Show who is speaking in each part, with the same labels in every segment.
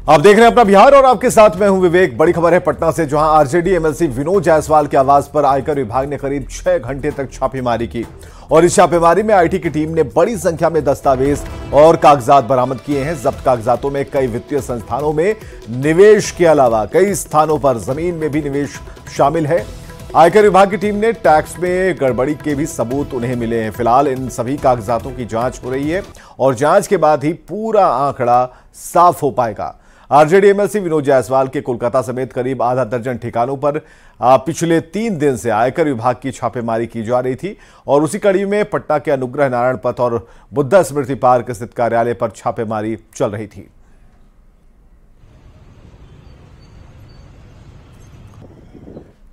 Speaker 1: आप देख रहे हैं अपना बिहार और आपके साथ मैं हूं विवेक। बड़ी खबर है पटना से, जहां आरजेडी एमएलसी विनोद जायसवाल के आवास पर आयकर विभाग ने करीब 6 घंटे तक छापेमारी की और इस छापेमारी में आईटी की टीम ने बड़ी संख्या में दस्तावेज और कागजात बरामद किए हैं। जब्त कागजातों में कई वित्तीय संस्थानों में निवेश के अलावा कई स्थानों पर जमीन में भी निवेश शामिल है। आयकर विभाग की टीम ने टैक्स में गड़बड़ी के भी सबूत उन्हें मिले हैं। फिलहाल इन सभी कागजातों की जांच हो रही है और जांच के बाद ही पूरा आंकड़ा साफ हो पाएगा। आरजेडी एमएलसी विनोद जायसवाल के कोलकाता समेत करीब आधा दर्जन ठिकानों पर पिछले 3 दिन से आयकर विभाग की छापेमारी की जा रही थी और उसी कड़ी में पटना के अनुग्रह नारायण पथ और बुद्धा स्मृति पार्क स्थित कार्यालय पर छापेमारी चल रही थी।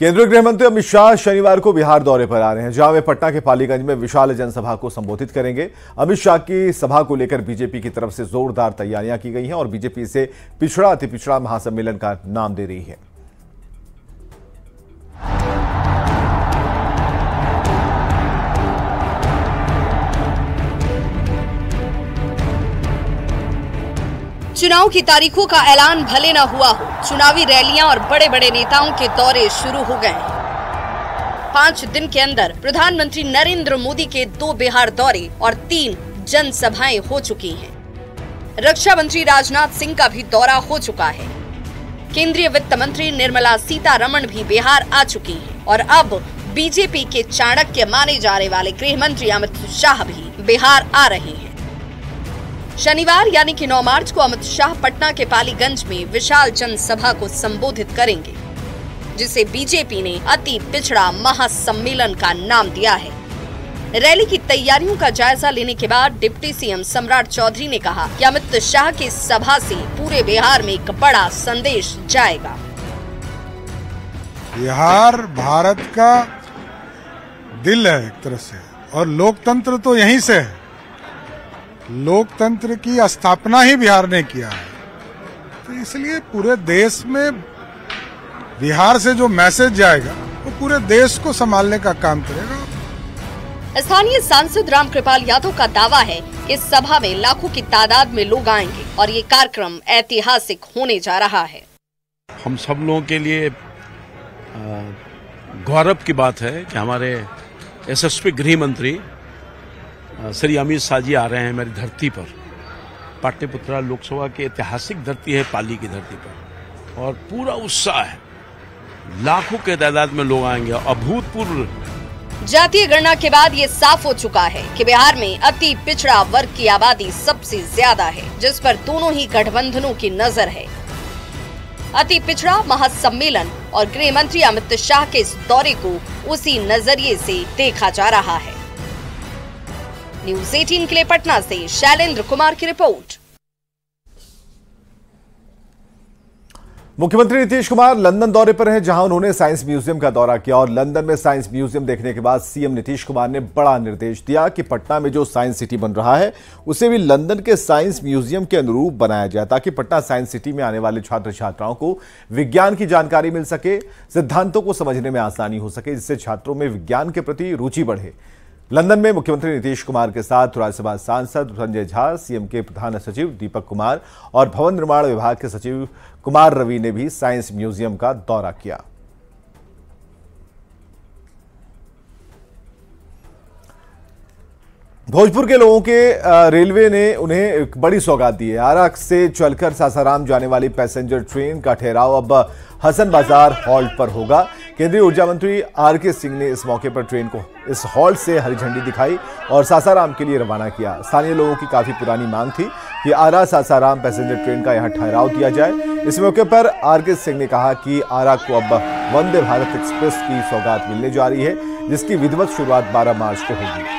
Speaker 1: केंद्रीय गृह मंत्री अमित शाह शनिवार को बिहार दौरे पर आ रहे हैं, जहां वे पटना के पालीगंज में विशाल जनसभा को संबोधित करेंगे। अमित शाह की सभा को लेकर बीजेपी की तरफ से जोरदार तैयारियां की गई हैं और बीजेपी इसे पिछड़ा अति पिछड़ा महासम्मेलन का नाम दे रही है।
Speaker 2: चुनाव की तारीखों का ऐलान भले न हुआ हो, चुनावी रैलियां और बड़े बड़े नेताओं के दौरे शुरू हो गए। 5 दिन के अंदर प्रधानमंत्री नरेंद्र मोदी के 2 बिहार दौरे और 3 जनसभाएं हो चुकी हैं। रक्षा मंत्री राजनाथ सिंह का भी दौरा हो चुका है। केंद्रीय वित्त मंत्री निर्मला सीतारमण भी बिहार आ चुकी हैं और अब बीजेपी के चाणक्य माने जाने वाले गृह मंत्री अमित शाह भी बिहार आ रहे हैं। शनिवार यानी कि 9 मार्च को अमित शाह पटना के पालीगंज में विशाल जनसभा को संबोधित करेंगे, जिसे बीजेपी ने अति पिछड़ा महासम्मेलन का नाम दिया है। रैली की तैयारियों का जायजा लेने के बाद डिप्टी सीएम सम्राट चौधरी ने कहा कि अमित शाह की सभा से पूरे बिहार में एक बड़ा संदेश जाएगा।
Speaker 3: बिहार भारत का दिल है एक तरह से, और लोकतंत्र तो यहीं से है। लोकतंत्र की स्थापना ही बिहार ने किया है, तो इसलिए पूरे देश में बिहार से जो मैसेज जाएगा वो पूरे देश को संभालने का काम करेगा।
Speaker 2: स्थानीय सांसद रामकृपाल यादव का दावा है कि इस सभा में लाखों की तादाद में लोग आएंगे और ये कार्यक्रम ऐतिहासिक होने जा रहा है।
Speaker 4: हम सब लोगों के लिए गौरव की बात है कि हमारे यशस्वी गृह मंत्री श्री अमित शाह जी आ रहे हैं मेरी धरती पर। पाटलिपुत्रा लोकसभा की ऐतिहासिक धरती है, पाली की धरती पर, और पूरा उत्साह है। लाखों के तादाद में लोग आएंगे। अभूतपूर्व
Speaker 2: जातीय गणना के बाद ये साफ हो चुका है कि बिहार में अति पिछड़ा वर्ग की आबादी सबसे ज्यादा है, जिस पर दोनों ही गठबंधनों की नजर है। अति पिछड़ा महासम्मेलन और गृह मंत्री अमित शाह के इस दौरे को उसी नजरिए से देखा जा रहा है। न्यूज़ 18 के लिए पटना से शैलेंद्र कुमार की रिपोर्ट।
Speaker 1: मुख्यमंत्री नीतीश कुमार लंदन दौरे पर हैं, जहां उन्होंने साइंस म्यूजियम का दौरा किया और लंदन में साइंस म्यूजियम देखने के बाद सीएम नीतीश कुमार ने बड़ा निर्देश दिया कि पटना में जो साइंस सिटी बन रहा है उसे भी लंदन के साइंस म्यूजियम के अनुरूप बनाया जाए, ताकि पटना साइंस सिटी में आने वाले छात्र छात्राओं को विज्ञान की जानकारी मिल सके, सिद्धांतों को समझने में आसानी हो सके, जिससे छात्रों में विज्ञान के प्रति रुचि बढ़े। लंदन में मुख्यमंत्री नीतीश कुमार के साथ राज्यसभा सांसद संजय झा, सीएम के प्रधान सचिव दीपक कुमार और भवन निर्माण विभाग के सचिव कुमार रवि ने भी साइंस म्यूजियम का दौरा किया। भोजपुर के लोगों के रेलवे ने उन्हें एक बड़ी सौगात दी है। आरा से चलकर सासाराम जाने वाली पैसेंजर ट्रेन का ठहराव अब हसन बाजार हॉल्ट पर होगा। केंद्रीय ऊर्जा मंत्री आर.के. सिंह ने इस मौके पर ट्रेन को इस हॉल्ट से हरी झंडी दिखाई और सासाराम के लिए रवाना किया। स्थानीय लोगों की काफी पुरानी मांग थी कि आरा सासाराम पैसेंजर ट्रेन का यहां ठहराव दिया जाए। इस मौके पर आर.के. सिंह ने कहा कि आरा को अब वंदे भारत एक्सप्रेस की सौगात मिलने जा रही है, जिसकी विधिवत शुरुआत 12 मार्च को होगी।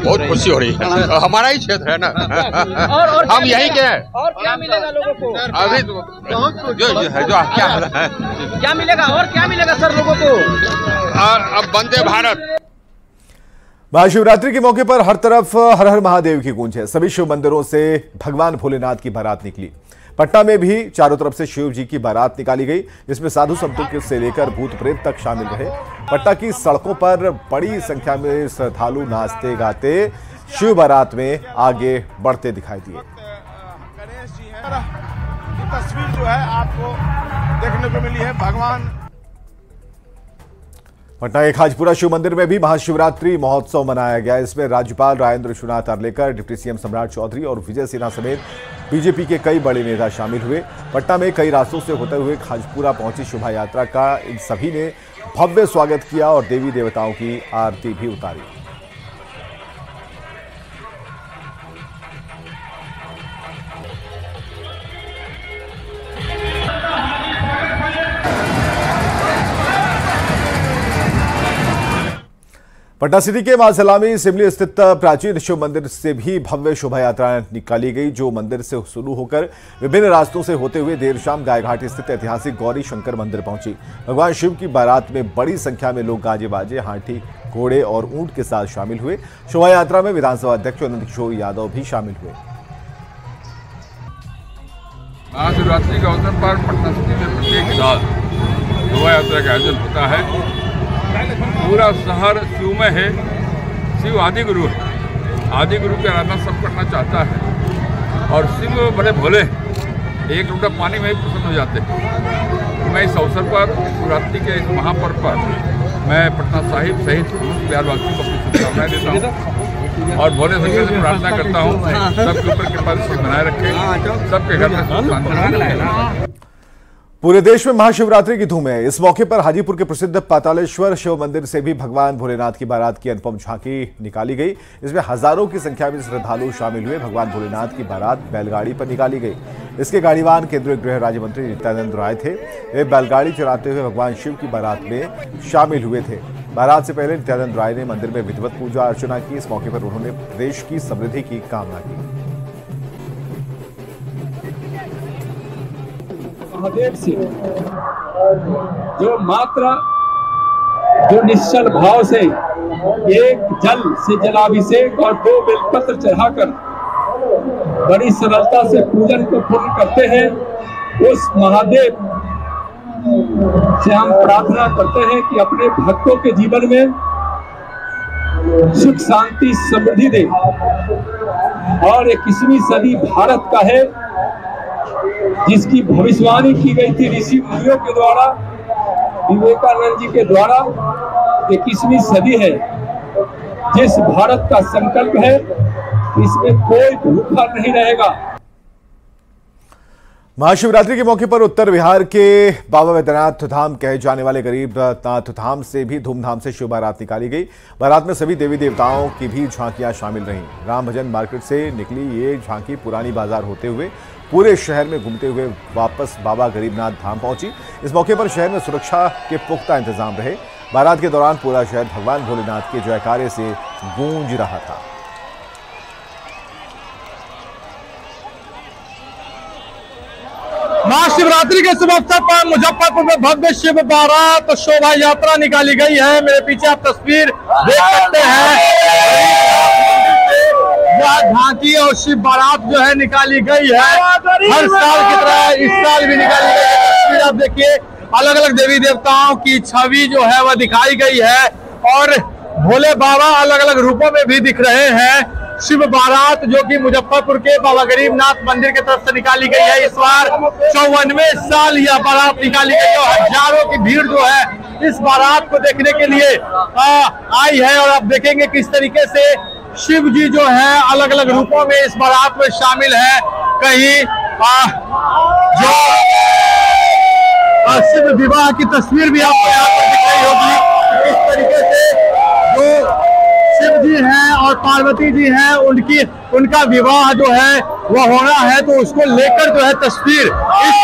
Speaker 5: बहुत खुशी हो रही है, हमारा ही क्षेत्र है ना। और हम यही के हैं।
Speaker 6: और क्या मिलेगा लोगों को?
Speaker 5: अभी जो है जो
Speaker 6: क्या मिलेगा और क्या मिलेगा सर लोगों को?
Speaker 5: अब वंदे भारत।
Speaker 1: महाशिवरात्रि के मौके पर हर तरफ हर हर महादेव की गूंज है। सभी शिव मंदिरों से भगवान भोलेनाथ की बारात निकली। पटना में भी चारों तरफ से शिव जी की बारात निकाली गई, जिसमें साधु संतों से लेकर भूत प्रेत तक शामिल रहे। पटना की सड़कों पर बड़ी संख्या में श्रद्धालु नाचते गाते शिव बारात में आगे बढ़ते दिखाई दिए।
Speaker 3: तस्वीर जो है आपको देखने को मिली है। भगवान
Speaker 1: पटना के खाजपुरा शिव मंदिर में भी महाशिवरात्रि महोत्सव मनाया गया। इसमें राज्यपाल राजेंद्र विश्वनाथ अर्लेकर, डिप्टी सीएम सम्राट चौधरी और विजय सिन्हा समेत बीजेपी के कई बड़े नेता शामिल हुए। पटना में कई रास्तों से होते हुए खाजपुरा पहुंची शोभा यात्रा का इन सभी ने भव्य स्वागत किया और देवी देवताओं की आरती भी उतारी। पटना सिटी के मां सलामी सिमली स्थित प्राचीन शिव मंदिर से भी भव्य शोभा यात्रा निकाली गई, जो मंदिर से शुरू होकर विभिन्न रास्तों से होते हुए देर शाम गायघाट स्थित ऐतिहासिक गौरी शंकर मंदिर पहुंची। भगवान शिव की बारात में बड़ी संख्या में लोग गाजे बाजे, हाथी, घोड़े और ऊंट के साथ शामिल हुए। शोभा यात्रा में विधानसभा अध्यक्ष नंद किशोर यादव भी शामिल हुए।
Speaker 7: महाशिवरात्रि के अवसर पर पटना सिटी में प्रत्येक साल शोभा यात्रा का आयोजन होता है। पूरा शहर शिवमय है। शिव आदि गुरु है। आदि गुरु की आराधना सब करना चाहता है और शिव बड़े भोले, एक लोटा पानी में ही प्रसन्न हो जाते हैं। मैं इस अवसर पर शिवरात्रि के इस महापर्व पर मैं पटना साहिब सहित बिहारवासियों को अपनी शुभकामनाएं देता हूँ और भोले शंकर से प्रार्थना करता हूँ सबके ऊपर कृपा बनाए रखें, सबके घर में सुख शांति।
Speaker 1: पूरे देश में महाशिवरात्रि की धूम है। इस मौके पर हाजीपुर के प्रसिद्ध पातालेश्वर शिव मंदिर से भी भगवान भोलेनाथ की बारात की अनुपम झांकी निकाली गई। इसमें हजारों की संख्या में श्रद्धालु शामिल हुए। भगवान भोलेनाथ की बारात बैलगाड़ी पर निकाली गई। इसके गाड़ीवान केंद्रीय गृह राज्य मंत्री नित्यानंद राय थे। वे बैलगाड़ी चलाते हुए भगवान शिव की बारात में शामिल हुए थे। बारात से पहले नित्यानंद राय ने मंदिर में विधिवत पूजा अर्चना की। इस मौके पर उन्होंने प्रदेश की समृद्धि की कामना की।
Speaker 8: महादेव से जो निश्चल भाव से एक जल से जलाभिषेक और 2 बेलपत्र चढ़ाकर बड़ी सरलता से पूजन को पूर्ण करते हैं, उस महादेव से हम प्रार्थना करते हैं कि अपने भक्तों के जीवन में सुख शांति समृद्धि दे। और 21वीं सदी भारत का है, जिसकी भविष्यवाणी की गई थी ऋषि मुनियों के द्वारा, विवेकानंद जी के द्वारा। 21वीं सदी है जिस भारत का संकल्प है इसमें कोई भूखा नहीं रहेगा।
Speaker 1: महाशिवरात्रि के मौके पर उत्तर बिहार के बाबा वैद्यनाथ धाम कहे जाने वाले गरीबनाथ धाम से भी धूमधाम से शिव बारात निकाली गई। बारात में सभी देवी देवताओं की भी झांकियां शामिल रहीं। राम भजन मार्केट से निकली ये झांकी पुरानी बाजार होते हुए पूरे शहर में घूमते हुए वापस बाबा गरीबनाथ धाम पहुंची। इस मौके पर शहर में सुरक्षा के पुख्ता इंतजाम रहे। बारात के दौरान पूरा शहर भगवान भोलेनाथ के जयकारे से गूंज रहा था।
Speaker 9: महाशिवरात्रि के शुभ अवसर पर मुजफ्फरपुर में भव्य शिव बारात शोभा यात्रा निकाली गई है। मेरे पीछे आप तस्वीर देख सकते हैं। यह झांकी और शिव बारात जो है निकाली गई है। हर साल की तरह इस साल भी निकाली गई है। तस्वीर आप देखिए, अलग अलग देवी देवताओं की छवि जो है वह दिखाई गई है और भोले बाबा अलग अलग रूपों में भी दिख रहे हैं। शिव बारात जो कि मुजफ्फरपुर के बाबा गरीबनाथ मंदिर की तरफ से निकाली गई है। इस बार 54वें साल यह बारात निकाली गई और हजारों की भीड़ जो है इस बारात को देखने के लिए आई है। और आप देखेंगे किस तरीके से शिव जी जो है अलग अलग रूपों में इस बारात में शामिल है। कहीं जो शिव विवाह की तस्वीर भी आपको यहाँ पर दिख रही होगी। इस तरीके से जो शिव जी हैं और पार्वती जी हैं उनका विवाह जो है वह होना है, तो उसको लेकर जो है तस्वीर इस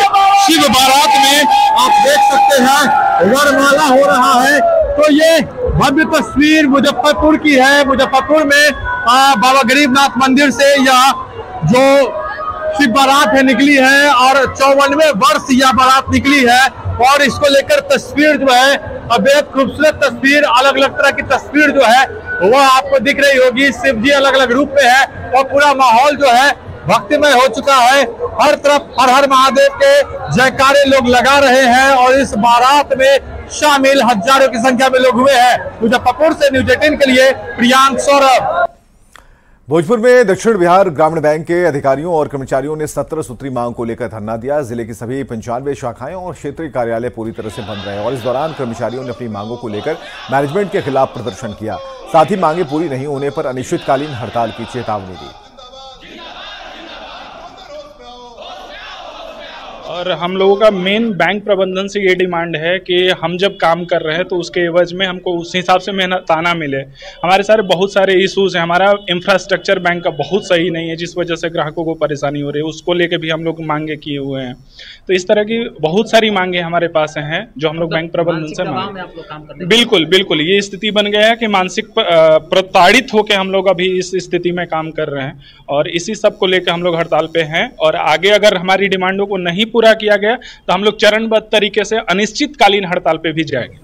Speaker 9: शिव बारात में आप देख सकते हैं वरमाला हो रहा है। तो ये भव्य तस्वीर मुजफ्फरपुर की है। मुजफ्फरपुर में बाबा गरीबनाथ मंदिर से यह जो शिव बारात है निकली है और 54वें वर्ष यह बारात निकली है और इसको लेकर तस्वीर जो है बेहद खूबसूरत तस्वीर, अलग अलग तरह की तस्वीर जो है वह आपको दिख रही होगी। शिव जी अलग अलग रूप में है और पूरा माहौल जो है भक्तिमय हो चुका है। हर तरफ हर हर महादेव के जयकारे लोग लगा रहे हैं और इस बारात में शामिल हजारों की संख्या में लोग हुए हैं। मुजफ्फरपुर से न्यूज़ 18 के लिए प्रियांक सौरभ।
Speaker 1: भोजपुर में दक्षिण बिहार ग्रामीण बैंक के अधिकारियों और कर्मचारियों ने 17 सूत्री मांग को लेकर धरना दिया। जिले की सभी 95 शाखाएं और क्षेत्रीय कार्यालय पूरी तरह से बंद रहे और इस दौरान कर्मचारियों ने अपनी मांगों को लेकर मैनेजमेंट के खिलाफ प्रदर्शन किया। साथ ही मांगे पूरी नहीं होने पर अनिश्चितकालीन हड़ताल की चेतावनी दी।
Speaker 10: और हम लोगों का मेन बैंक प्रबंधन से ये डिमांड है कि हम जब काम कर रहे हैं तो उसके एवज में हमको उस हिसाब से मेहनताना मिले। हमारे बहुत सारे इश्यूज हैं। हमारा इंफ्रास्ट्रक्चर बैंक का बहुत सही नहीं है, जिस वजह से ग्राहकों को परेशानी हो रही है। उसको लेके भी हम लोग मांगे किए हुए हैं। तो इस तरह की बहुत सारी मांगे हमारे पास हैं जो हम लोग बैंक प्रबंधन से मांगे। बिल्कुल ये स्थिति बन गया है कि मानसिक प्रताड़ित होकर हम लोग अभी इस स्थिति में काम कर रहे हैं और इसी सब को लेकर हम लोग हड़ताल पे हैं। और आगे अगर हमारी डिमांडों को नहीं पूरा किया गया तो हम लोग चरणबद्ध तरीके से अनिश्चितकालीन हड़ताल पे भी जाएंगे।